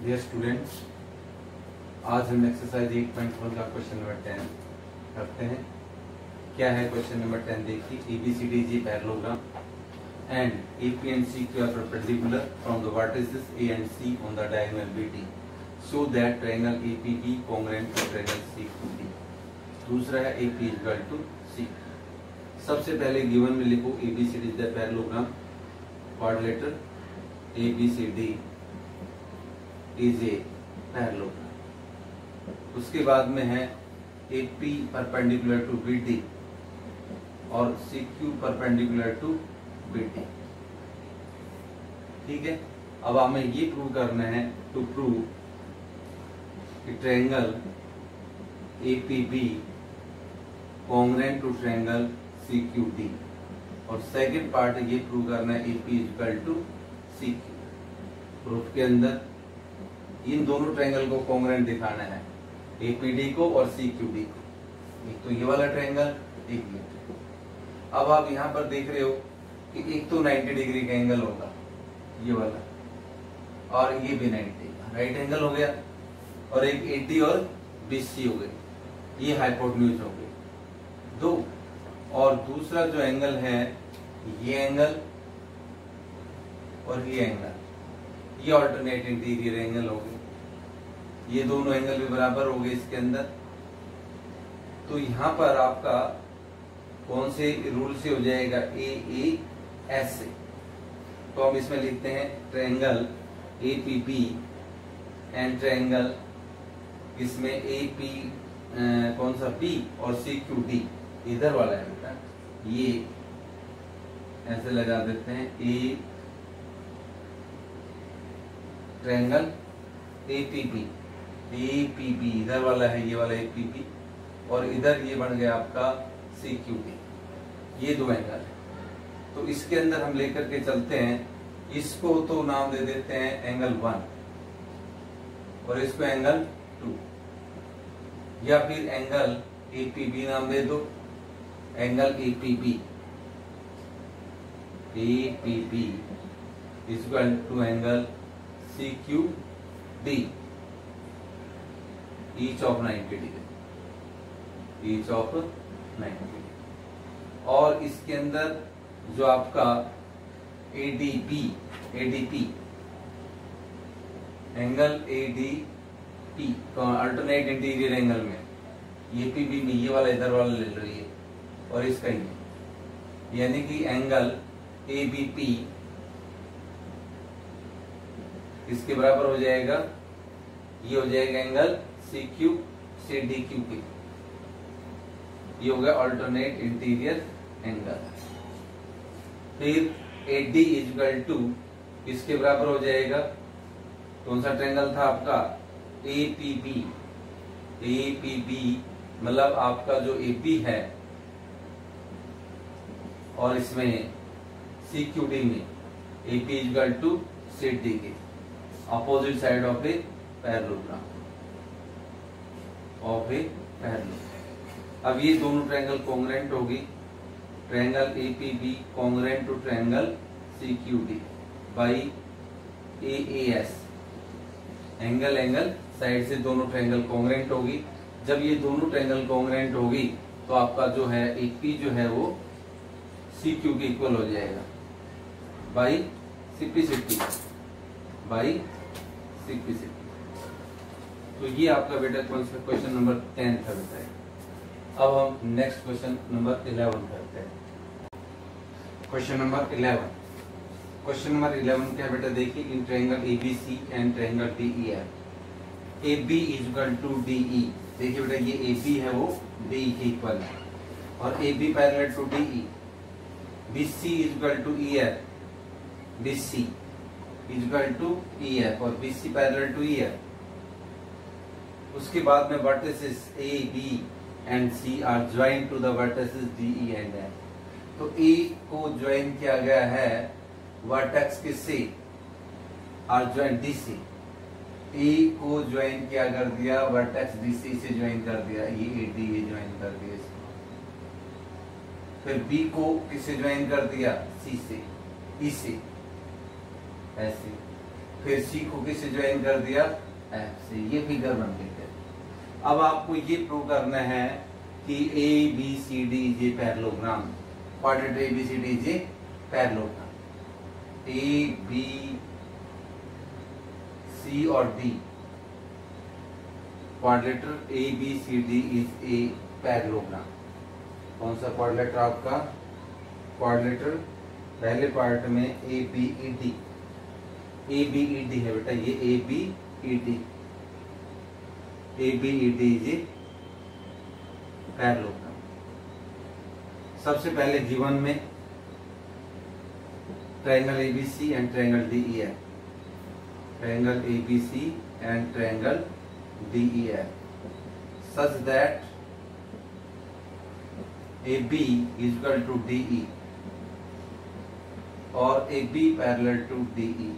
Dear students, आज हम exercise 8.1 का क्वेश्चन नंबर 10 करते हैं। क्या है क्वेश्चन नंबर 10? देखिए, ABCD is a parallelogram and AP and CQ are perpendicular from the vertices A and C on the diagonal BD, so that triangle APB congruent to triangle CQD। दूसरा है AP equal to C। सबसे पहले given में लिखो ABCD is the parallelogram, quadrilateral ABCD is a parallelogram। उसके बाद में है AP परपेंडिकुलर टू BD और CQ परपेंडिकुलर टू BD। ठीक है, अब हमें ये प्रूव करना है टू प्रूव कि triangle APB congruent to triangle CQD, और सेकंड पार्ट ये प्रूव करना है AP equal to CQ। Proof के अंदर इन दोनों ट्रायंगल को कॉन्ग्रुएंट दिखाना है, APD को और CQD को। एक तो ये वाला ट्रायंगल, एक ये। अब आप यहाँ पर देख रहे हो कि एक तो 90 डिग्री का एंगल होगा ये वाला, और ये भी 90 राइट एंगल हो गया, और एक 80 और BC हो गई, ये हाइपोटेन्यूज हो गई दो। और दूसरा जो एंगल है ये एंगल और ये एंगल, ये ऑल्टरनेट इंटीरियर एंगल हो गए, ये दोनों एंगल भी बराबर हो गए इसके अंदर। तो यहां पर आपका कौन से रूल से हो जाएगा? AAS से। तो हम इसमें लिखते हैं ट्रायंगल APB एंड ट्रायंगल, इसमें AP कौन सा B और CQD इधर वाला है बेटा, ये ऐसे लगा देते हैं। A ट्रायंगल APB इधर वाला है, ये वाला APB, और इधर ये बन गया आपका CQD। ये दो एंगल है। तो इसके अंदर हम लेकर के चलते हैं, इसको तो नाम दे देते हैं एंगल 1 और इसको एंगल 2, या फिर एंगल APB नाम दे दो, angle APB equal to angle CQD each of 90 degree, each of 90 degree. और इसके अंदर जो आपका ADP angle ADP alternate interior angle में, APB में ये वाला इधर वाला ले लो ये, और इसका ही, यानी कि एंगल ABP इसके बराबर हो जाएगा, ये हो जाएगा एंगल CQ से DQ के, ये हो गया अल्टरनेट इंटीरियर एंगल। फिर AD इक्वल टू इसके बराबर हो जाएगा, कौन सा ट्रायंगल था आपका? APB मतलब आपका जो AB है, और इसमें CQD में AP इक्वल टू CD के opposite side of a parallelogram, अब ये दोनों ट्रायंगल कॉन्ग्रुएंट होगी, triangle APB congruent to triangle CQD by AAS। Angle side से दोनों ट्रायंगल कॉन्ग्रुएंट होगी। जब ये दोनों ट्रायंगल कॉन्ग्रुएंट होगी तो आपका जो है AP जो है वो CQ के इक्वल हो जाएगा बाई CP बाई CP। तो ये आपका बेटा क्वेश्चन नंबर 10 था बेटा। अब हम नेक्स्ट क्वेश्चन नंबर 11 करते हैं। क्वेश्चन नंबर 11 क्या बेटा? देखिए, in triangle ABC and triangle DEF AB equal to DE। देखिए बेटा, ये AB है वो DE के इक्वल है, और AB parallel to DE। BC equal to EF, BC equal to EF, और BC पैरेलल टू EF। उसके बाद में vertices A, B and C are join to the vertices D, E and F। तो A को join किया गया है vertex किससे? Are join DC। A को ज्वाइन किया कर दिया वर्टेक्स DC से ज्वाइन कर दिया, ये AD ज्वाइन कर दिया इसको। फिर B को किससे ज्वाइन कर दिया? C से, E से, ऐसे। फिर सी को किससे ज्वाइन कर दिया, एफ से। ये फिगर बन गई है। अब आपको ये प्रूव करना है कि A B C D is a parallelogram. Quadrilateral A B C D is a parallelogram. A B C और D, quadrilateral A B C D is a parallelogram. कौन सा क्वाड्रेटर आपका, क्वाड्रेटर पहले पार्ट में A B E D, A B E D है बेटा, ये A B E D, A B E D is a parallelogram. सबसे पहले गिवन में triangle ABC and triangle DEF, triangle ABC and triangle DEF such that AB is equal to DE और AB parallel to DE।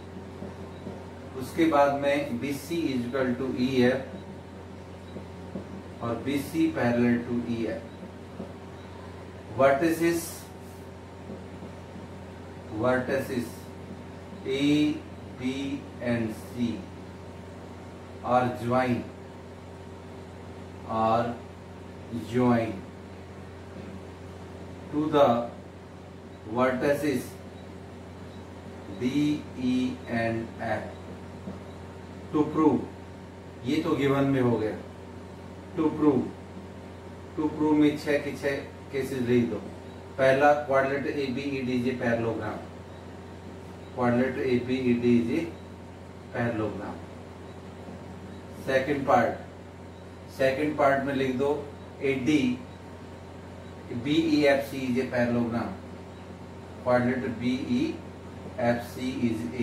उसके बाद में BC is equal to EF और BC parallel to EF। vertices A, B and C are joined to the vertices D, E and F to prove, ये तो given में हो गया। टू प्रूव में 6 के 6 केसेस लिख दो। पहला quadrilateral A B E D is a parallelogram, quadrilateral A B E D is a parallelogram. Second part में लिख दो A D BEFC is a parallelogram. Quadrator BEFC is a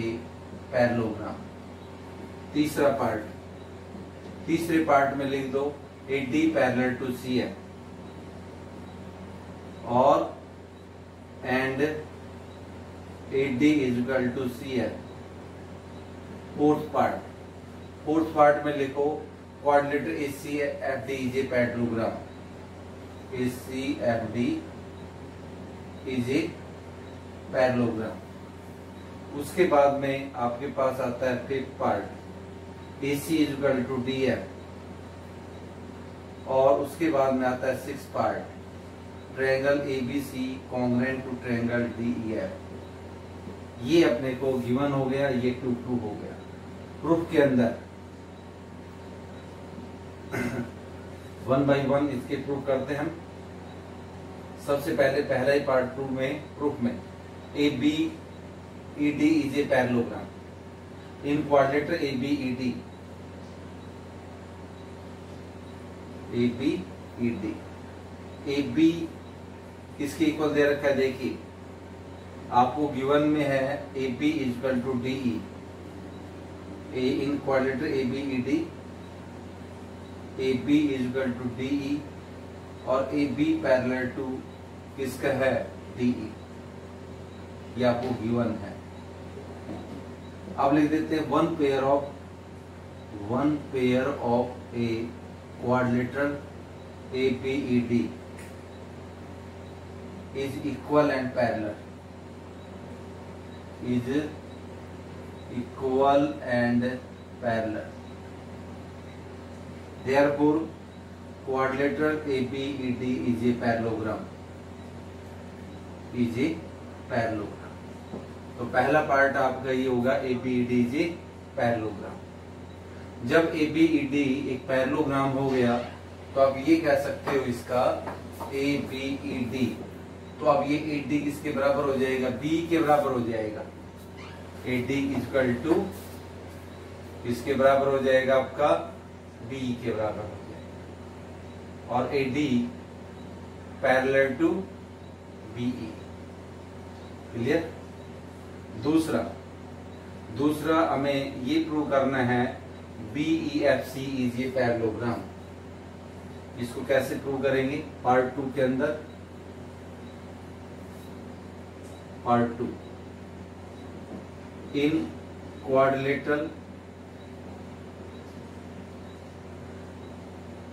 parallelogram. तीसरे part में लिख दो AD parallel to CF और and AD is equal to CF। Fourth part में लिखो क्वाड्रेटर ACFD is a parallelogram। ACFD is a parallelogram. उसके बाद में आपके पास आता है fifth part AC is equal to DF और उसके बाद में आता है six part triangle ABC congruent to triangle DEF। ये अपने को गिवन हो गया, ये टू प्रूफ हो गया। प्रूफ के अंदर 1 by 1 इसके प्रूफ करते हैं हम। सबसे पहले पहला ही पार्ट प्रूफ में A B E D is a parallelogram in quadrilateral A B E D, A B E D. A B किसके इक्वल दे रखा है, देखिए आपको गिवन में है A B is equal to D E, A in quadrilateral A B E D, A B is equal to D E और A B parallel to किसका है, डीई। ये आपको गिवन है। अब लिख देते हैं one pair of a quadrilateral A B E D is equal and parallel, is equal and parallel. Therefore, quadrilateral ABED is a parallelogram. Is a parallelogram. तो पहला पार्ट आपका ये होगा ABED is a parallelogram। जब ABED एक parallelogram हो गया तो आप ये कह सकते हो इसका ABED, तो अब ये AD किसके बराबर हो जाएगा, B के बराबर हो जाएगा। AD इक्वल टू किसके बराबर हो जाएगा, आपका B के बराबर हो जाएगा और AD parallel to BE। Clear. दूसरा हमें ये प्रूव करना है BEFC इज ए पैरेललोग्राम। इसको कैसे प्रूव करेंगे, पार्ट 2 के अंदर। पार्ट 2 इन क्वाड्रिलेटरल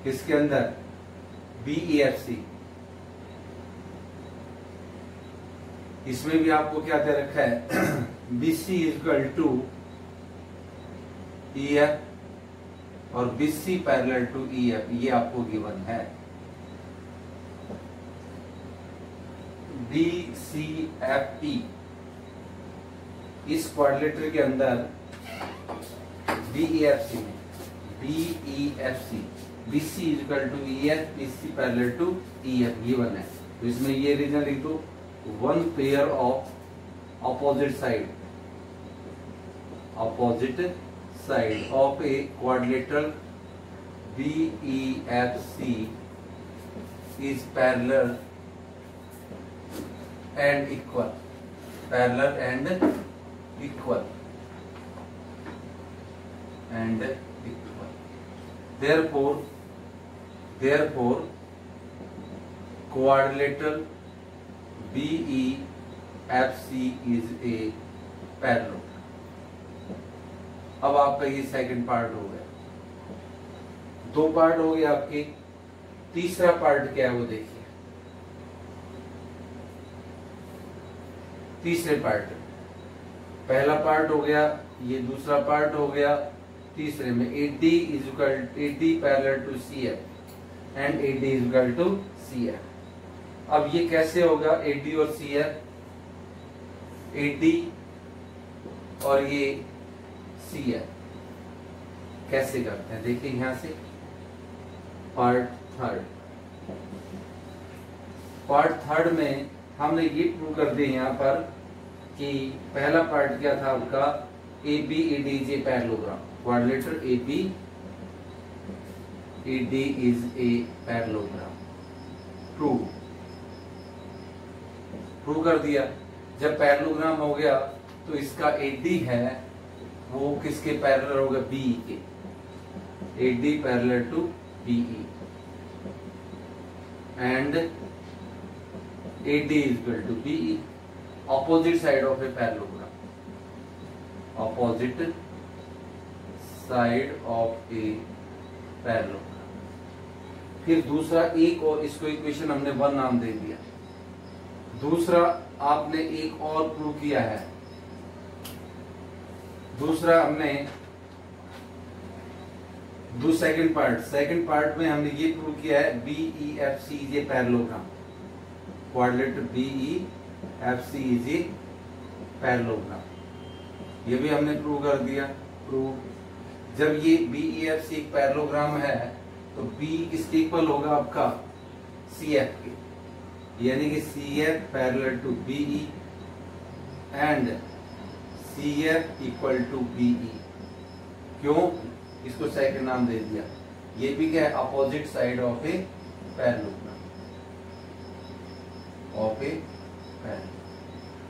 किसके अंदर, BEFC। इसमें भी आपको क्या दे रखा है, BC equal to E F और BC parallel to E F, ये आपको गिवन है। BCFE इस क्वाड्रिलेटरल के अंदर BEFC में BEFC BC equal to EF, BC parallel to EF given है। तो इसमें ये रीजन लिख दो, one pair of opposite side of a quadrilateral BEFC is parallel and equal, therefore quadrilateral BEFC is a parallel। अब आपका ये सेकंड पार्ट हो गया, दो पार्ट हो गए आपके। तीसरा पार्ट क्या है वो देखिए। तीसरे पार्ट, पहला पार्ट हो गया, ये दूसरा पार्ट हो गया। तीसरे में AD is equal AD parallel to CF and AD is equal to CF। अब ये कैसे होगा AD और CF, AD और ये CF कैसे करते हैं देखिए। यहां से पार्ट थर्ड में हमने ये प्रूव कर दिया यहाँ पर कि पहला पार्ट क्या था आपका, ABED is a parallelogram, quadrilateral ABED is a parallelogram. Prove कर दिया। जब पैरेललोग्राम हो गया तो इसका AD है वो किसके पैरेलल होगा, BE के। AD parallel to BE and AD is equal to BE, opposite side of a parallelogram, opposite side of a parallelogram। फिर दूसरा एक और, इसको इक्वेशन हमने 1 नाम दे दिया। दूसरा आपने एक और प्रूव किया है, दूसरा हमने सेकंड पार्ट में हमने ये प्रूव किया है BEFC is a parallelogram, quadrilateral BEFC is a parallelogram. ये भी हमने प्रूव कर दिया। जब ये BEFC एक पैरेललोग्राम है तो B किसके इक्वल होगा आपका, CF के, यानी कि CF parallel to BE and CF equal to BE। क्यों, इसको सेकंड नाम दे दिया। ये भी क्या है, opposite side of a parallelogram,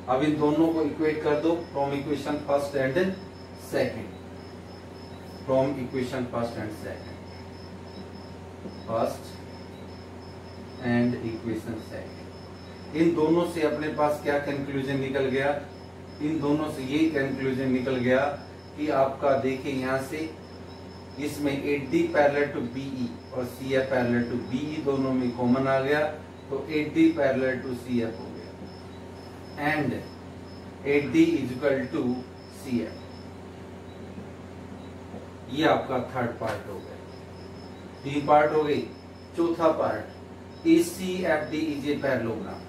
अब इन दोनों को इक्वेट कर दो from equation first and second, इन दोनों से अपने पास क्या कंक्लूजन निकल गया, इन दोनों से ये कंक्लूजन निकल गया कि आपका देखिए यहां से इसमें AD पैरेलल टू BE और CF पैरेलल टू BE दोनों में कॉमन आ गया, तो AD पैरेलल टू CF हो गया and AD is equal to CF। ये आपका थर्ड पार्ट हो गया। 3 पार्ट हो गई। चौथा part ACFD is a parallelogram.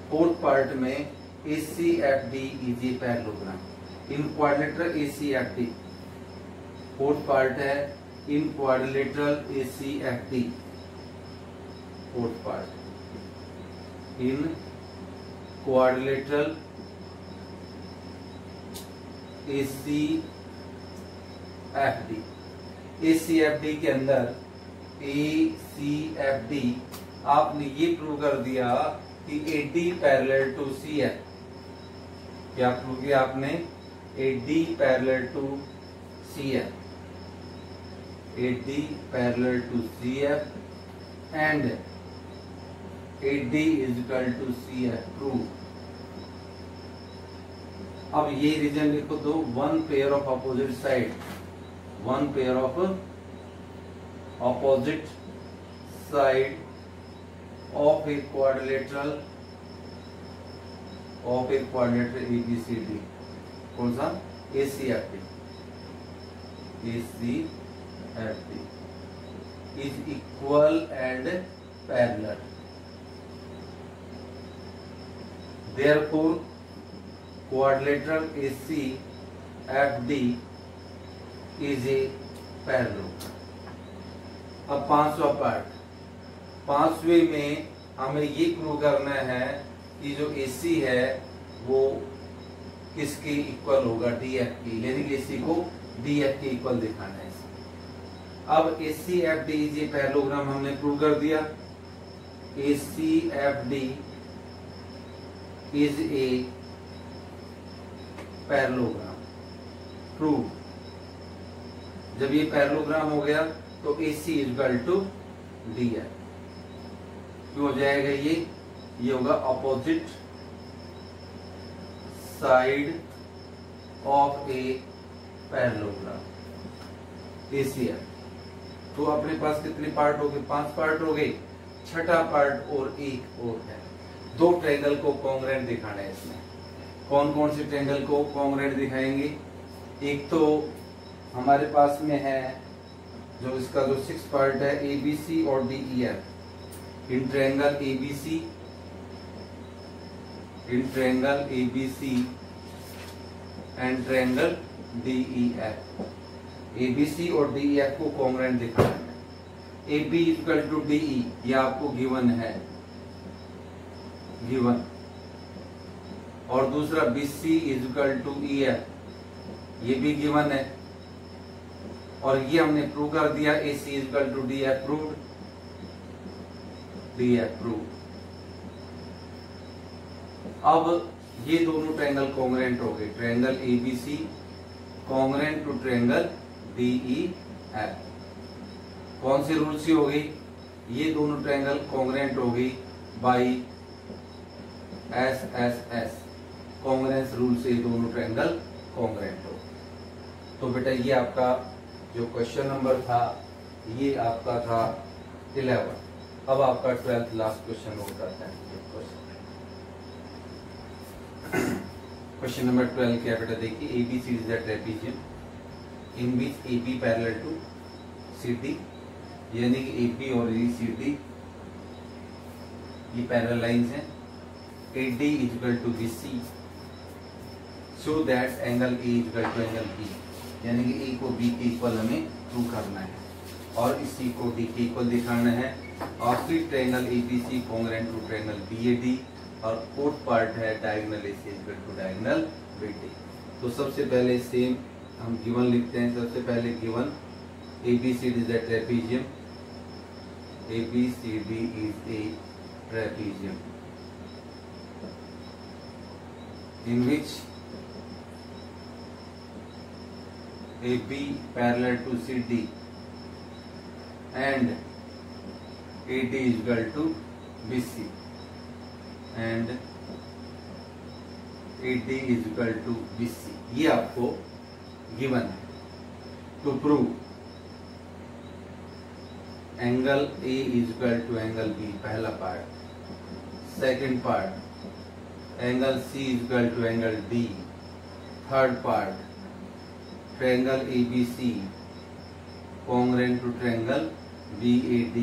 Fourth part में ACFD is a parallelogram in quadrilateral ACFD। Fourth part है in quadrilateral ACFD, fourth part in quadrilateral ACFD के अंदर ACFD आपने ये प्रूव कर दिया कि AD पैरेलल टू CF। क्या प्रूव किया आपने, AD parallel to CF, AD parallel to CF and AD is equal to CF। Prove. अब ये रीजन लिखो दो, one pair of opposite side, one pair of opposite side of a quadrilateral ABCD, कौन सा, ACFD। ACFD is equal and parallel. Therefore, quadrilateral ACFD is a parallelogram. अब पांचवा part, पांचवे में हमें ये प्रूव करना है कि जो AC है वो किसके इक्वल होगा, DF की, यानी कि AC को DF के इक्वल दिखाना है। अब ACFD इज ए पैरेललोग्राम हमने प्रूव कर दिया। ACFD is a parallelogram prove. जब ये पैरेललोग्राम हो गया तो AC इक्वल टू DF क्यों हो जाएगा, ये होगा opposite side of a parallelogram ACF। तो अपने पास कितने पार्ट हो गए, 5 पार्ट हो गए। छठा पार्ट और एक और है, 2 ट्रायंगल को कॉन्ग्रुएंट दिखाना है इसमें। कौन कौन से ट्रायंगल को कॉन्ग्रुएंट दिखाएंगे, एक तो हमारे पास में है जो इसका जो 6 पार्ट है ABC और DEF। In triangle ABC and triangle DEF। ABC और DEF को कॉन्ग्रुएंट दिखाना है। AB इक्वल टू DE ये आपको गिवन है, गिवन। और दूसरा BC इक्वल टू EF ये भी गिवन है, और ये हमने प्रूव कर दिया। AC equal to DF proved, DF proved. अब ये दोनों ट्रायंगल कॉन्ग्रुएंट हो गए, triangle ABC congruent to triangle DEF। कौन से रूल से हो गई, ये दोनों ट्रायंगल कॉन्ग्रुएंट हो गई बाय SSS कॉन्ग्रुएंस रूल से, दोनों ट्रायंगल कॉन्ग्रुएंट हो। तो बेटा ये आपका जो क्वेश्चन नंबर था ये आपका था 11। अब आपका 12th लास्ट क्वेश्चन नोट करते हैं। क्वेश्चन नंबर 12 क्या बेटा, देखिए ABC is the trapezium in which AB parallel to CD, यानी कि AB और CD ये पैरेलल लाइंस हैं। AD is equal to BC, so that angle A is equal to angle B, यानी कि A को B के इक्वल हमें प्रूव करना है और इस C को D के इक्वल दिखाना है। और फिर triangle ABC congruent to triangle BAD, और फोर्थ पार्ट है diagonal AC equal to diagonal BD। तो सबसे पहले सेम हम गिवन लिखते हैं। सबसे पहले given ABCD is the trapezium, ABCD is a trapezium in which AB parallel to CD and AD is equal to BC and AD is equal to BC, ये आपको गिवन है। To prove angle A is equal to angle B, पहला part. Second part angle C is equal to angle D। Third part triangle ABC congruent to triangle BAD।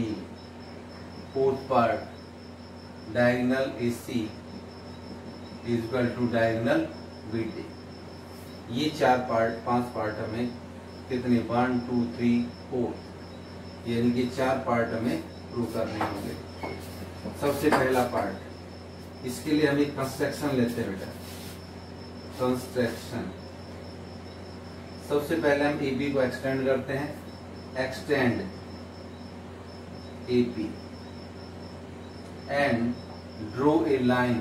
Fourth part diagonal AC is equal to diagonal BD। ये 5 part हमें कितने 1 2 3 4, यानी कि 4 part हमें prove करने होंगे। सबसे पहला पार्ट, इसके लिए हम एक कंस्ट्रक्शन लेते हैं बेटा, कंस्ट्रक्शन। सबसे पहले हम AB को एक्सटेंड करते हैं, extend AP and draw a line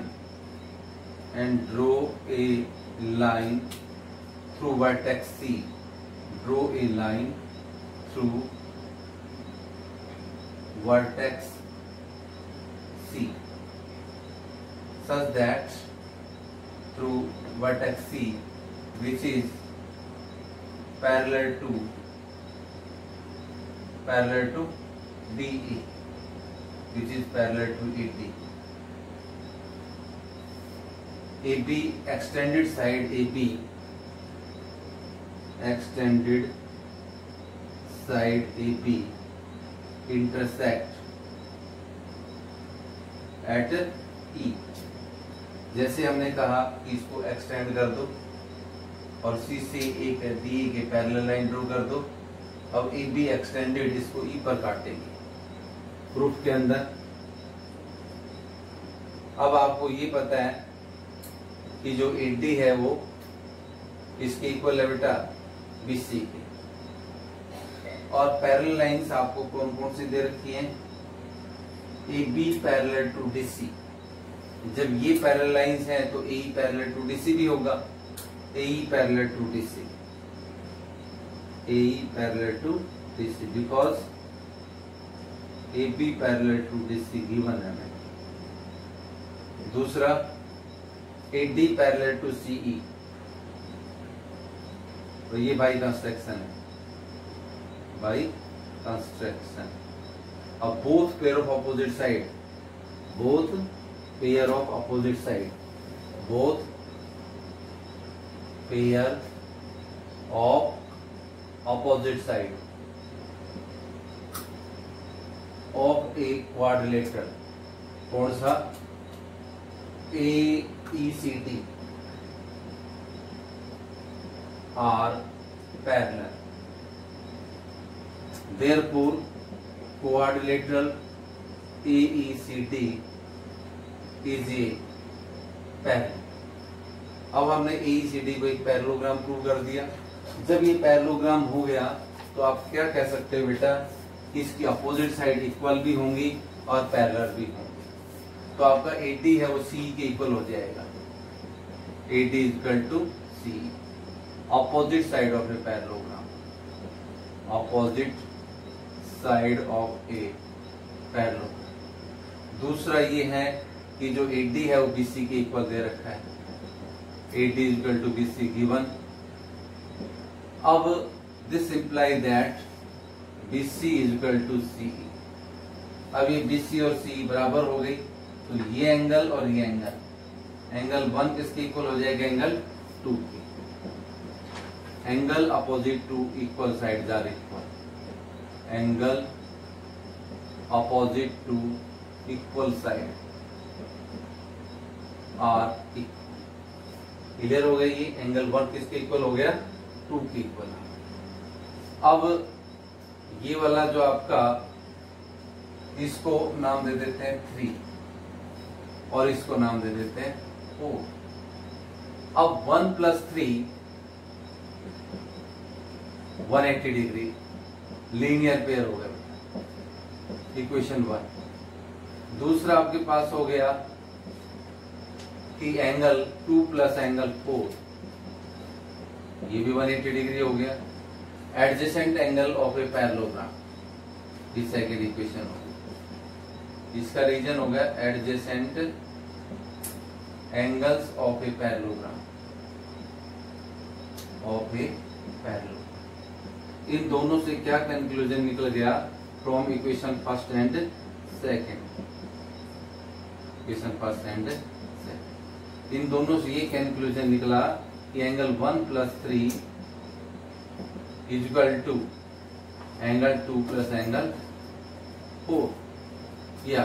through vertex C, draw a line through vertex C such that through vertex C which is parallel to DE, which is parallel to ED. AB extended side AB, extended side AB intersect at E। जैसे हमने कहा कि इसको extend कर दो और C से एक दी के पैरेलल लाइन ड्रॉ कर दो। अब AB एक्सटेंडेड इसको E पर काटेंगे प्रूफ के अंदर। अब आपको ये पता है कि जो AD है वो इसके इक्वल है बेटा BC के। और पैरेलल लाइंस आपको कौन कौन सी दे रखी हैं? AB parallel to DC। जब ये पैरेलल लाइंस हैं तो AE पैरेलल टू DC भी होगा। AE parallel to DC, AE parallel to DC because AB parallel to DC given है। दूसरा AD पैरेलल टू CE, तो ये बाई कंस्ट्रक्शन है, बाई कंस्ट्रक्शन। अब both pair of opposite side, both pair of opposite side, both pair of opposite side of a quadrilateral, कौन सा? AECD are parallel. Therefore, quadrilateral AECD is a parallel. अब हमने AECD को एक parallelogram prove कर दिया। जब ये पैरेललोग्राम हो गया तो आप क्या कह सकते हो बेटा? इसकी अपोजिट साइड इक्वल भी होंगी और पैरेलल भी होंगी। तो आपका AD है वो CE के इक्वल हो जाएगा। AD equal to CE, opposite side of a parallelogram, opposite side of a parallelogram. दूसरा ये है कि जो AD है वो BC के इक्वल दे रखा है। AD equal to BC given. अब this imply that BC equal to CE। अब ये BC और CE बराबर हो गई तो ये एंगल और ये एंगल 1 किसके इक्वल हो जाएगा? एंगल 2 के। Angle opposite to equal sides are equal, angle opposite to equal side are equal. Clear हो गई? ये एंगल 1 किसके इक्वल हो गया? 2 के इक्वल। अब ये वाला जो आपका, इसको नाम दे देते हैं 3 और इसको नाम दे देते हैं 4। अब 1 प्लस 3 180 डिग्री लीनियर पेयर हो गया, इक्वेशन 1। दूसरा आपके पास हो गया कि एंगल 2 प्लस एंगल 4, ये भी 180 डिग्री हो गया। Adjacent angle of a parallelogram, ये सेकेंड इक्वेशन हो गया। इसका रीजन हो गया adjacent angles of a parallelogram, of a parallelogram. इन दोनों से क्या कंक्लूजन निकल गया? From equation first and second, equation first and second, इन दोनों से ये कंक्लूजन निकला कि angle 1 plus 3 equal to angle 2 plus angle 4। या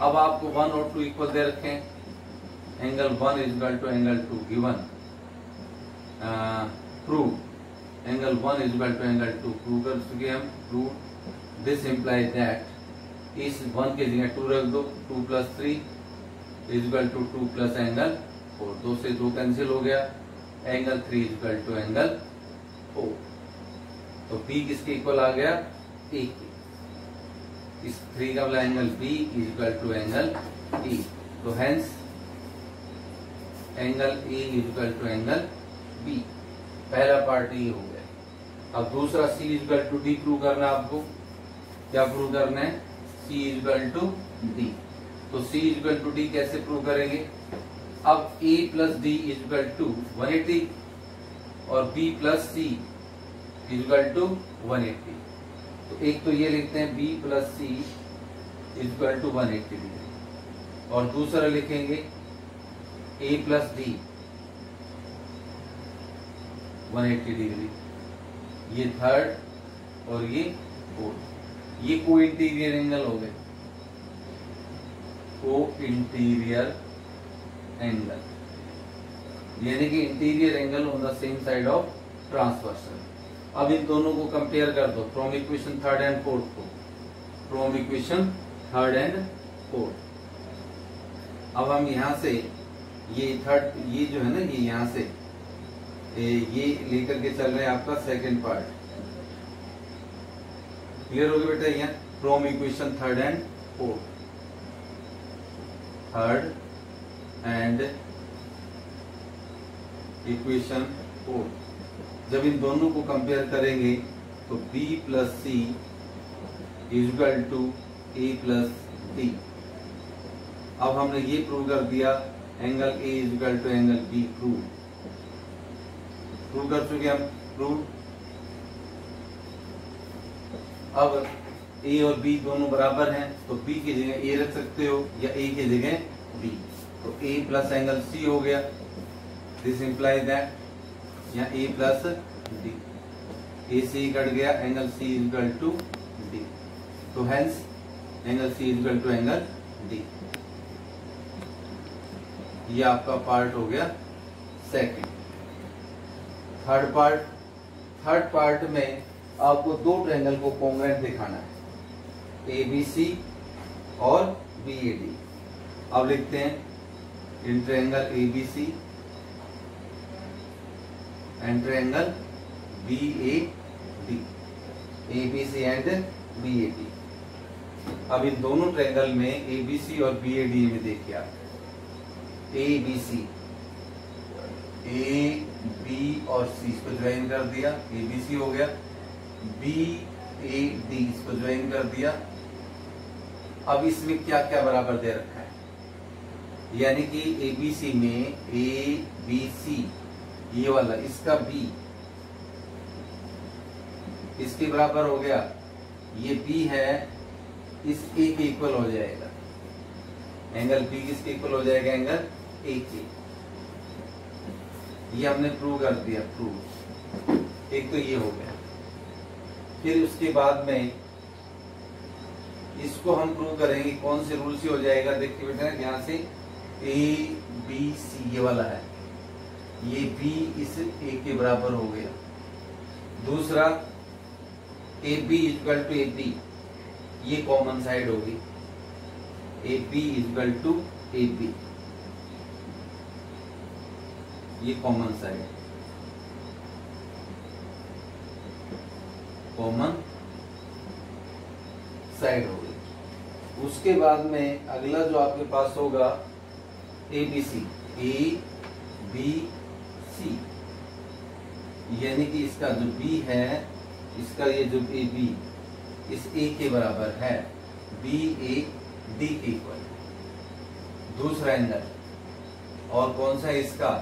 अब आपको 1 और 2 इक्वल दे रखे हैं। Angle 1 equal to angle 2 given, prove. Angle 1 equal to angle 2 prove कर चुके हम, प्रूव। दिस इंप्लाई दैट इस 1 के जगह 2 रख दो, 2 plus 3 equal to 2 plus angle 4। 2 से 2 कैंसिल हो गया। Angle 3 equal to angle 4। तो P किसके इक्वल आ गया? A के। इस 3 का वाला angle B equal to angle E। तो hence angle A equal to angle B। पहला पार्ट ये हो गया। अब दूसरा C equal to D prove करना है आपको। क्या प्रूव करना है? C equal to D। तो C इक्वल टू D कैसे प्रूव करेंगे? अब A plus D equal to 180 और B plus C equal to 180। तो एक तो ये लिखते हैं B plus C equal to 180 degree, और दूसरा लिखेंगे A प्लस D 180 डिग्री। ये थर्ड और ये 4, ये को इंटीरियर एंगल हो गए, को इंटीरियर एंगल, यानी कि interior angle on the same side of transversal. अब इन दोनों को कंपेयर कर दो from equation third and fourth को, from equation third and fourth. अब हम यहां से ये थर्ड, ये जो है ना, ये यहां से ये लेकर के चल रहे हैं आपका सेकंड पार्ट। क्लियर हो गया बेटा? यहाँ from equation third and fourth, third and equation fourth. जब इन दोनों को कंपेयर करेंगे तो B plus C equal to A plus D। अब हमने ये प्रूव कर दिया, angle A equal to angle B prove कर चुके हम, प्रूव। अब A और B दोनों बराबर हैं तो B की जगह A रख सकते हो या A की जगह B, तो A प्लस एंगल C हो गया। दिस इंप्लाइज दैट यहाँ A प्लस D, A से कट गया, angle C equal to D, तो hence angle C equal to angle D। ये आपका पार्ट हो गया सेकंड। थर्ड पार्ट में आपको दो ट्रायंगल को कॉन्ग्रुएंट दिखाना है, ABC और BAD। अब लिखते हैं इन triangle ABC and triangle BAD, ABC and BAD। अब इन दोनों ट्रायंगल में ABC और BAD में देखिए आप, ABC, A, B और C इसको ज्वाइन कर दिया, ABC हो गया, BAD इसको ज्वाइन कर दिया। अब इसमें क्या क्या बराबर दे रखा है, यानी कि ABC में ABC ये वाला इसका B इसके बराबर हो गया, ये B है इस A के इक्वल हो जाएगा, एंगल B किसके इक्वल हो जाएगा, एंगल A के। ये हमने प्रूव कर दिया, प्रूव। एक तो ये हो गया। फिर उसके बाद में इसको हम प्रूव करेंगे, कौन से रूल से हो जाएगा, देखिए बेटा यहाँ से ABC ये वाला है, ये B इस A के बराबर हो गया। दूसरा AB इक्वल टू AB, ये कॉमन साइड होगी, AB इक्वल टू AB, ये कॉमन साइड, कॉमन साइड हो गई। उसके बाद में अगला जो आपके पास होगा ABC, ABC, यानी कि इसका जो B है, इसका ये जो AB इस A के बराबर है, BAD के इक्वल। दूसरा एंगल और कौन सा है इसका,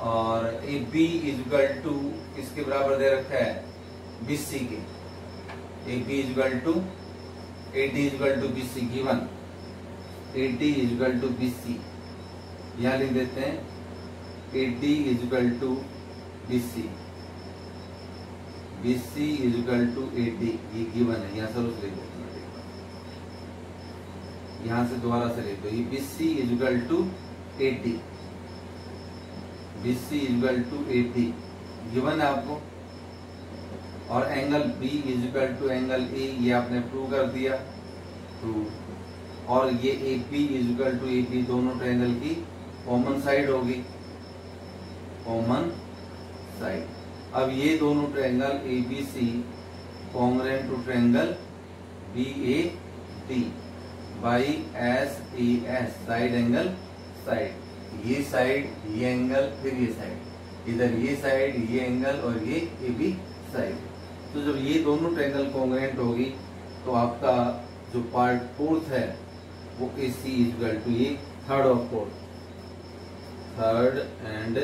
और AB इक्वल टू इसके बराबर दे रखा है BC के, AB equal to AD equal to BC given, AD equal to BC, यहाँ लिख देते हैं AD equal to BC, BC equal to AD, ये गिवन है, यहाँ से लिख देते हैं, यहाँ से दोबारा से लिख दो, ये BC equal to AD, BC equal to AD given है आपको, और angle B equal to angle A ये आपने प्रूव कर दिया, प्रूव। और ये AP इक्वल टू AP दोनों ट्रायंगल की कॉमन साइड होगी, कॉमन साइड। अब ये दोनों triangle ABC congruent to triangle BAD by SAS, side angle side, ये साइड ये एंगल फिर ये साइड, इधर ये साइड ये एंगल और ये AB साइड। तो जब ये दोनों ट्रायंगल कॉन्ग्रुएंट होगी तो आपका जो पार्ट फोर्थ है वो AC इक्वल टू ये थर्ड और फोर्थ, थर्ड एंड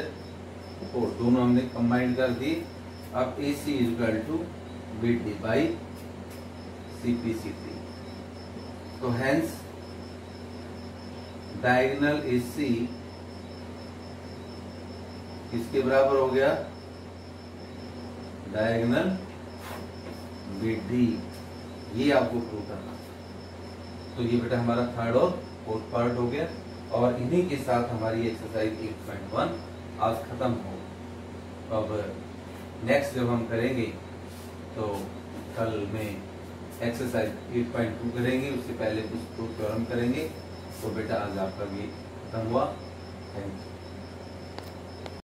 फोर्थ दोनों हमने कंबाइन कर दी। अब AC equal to BD by CP/CT, तो हेंस डायगोनल AC किसके बराबर हो गया, डायगोनल BD, ये आपको प्रूव करना। तो ये बेटा हमारा थर्ड और फोर्थ पार्ट हो गया, और इन्हीं के साथ हमारी एक्सरसाइज 8.1 आज खत्म हो। अब नेक्स्ट जब हम करेंगे तो कल में एक्सरसाइज 8.2 करेंगे, उससे पहले कुछ प्रूफ थ्योरम करेंगे। तो बेटा आज आपका ये खत्म हुआ। Thank you.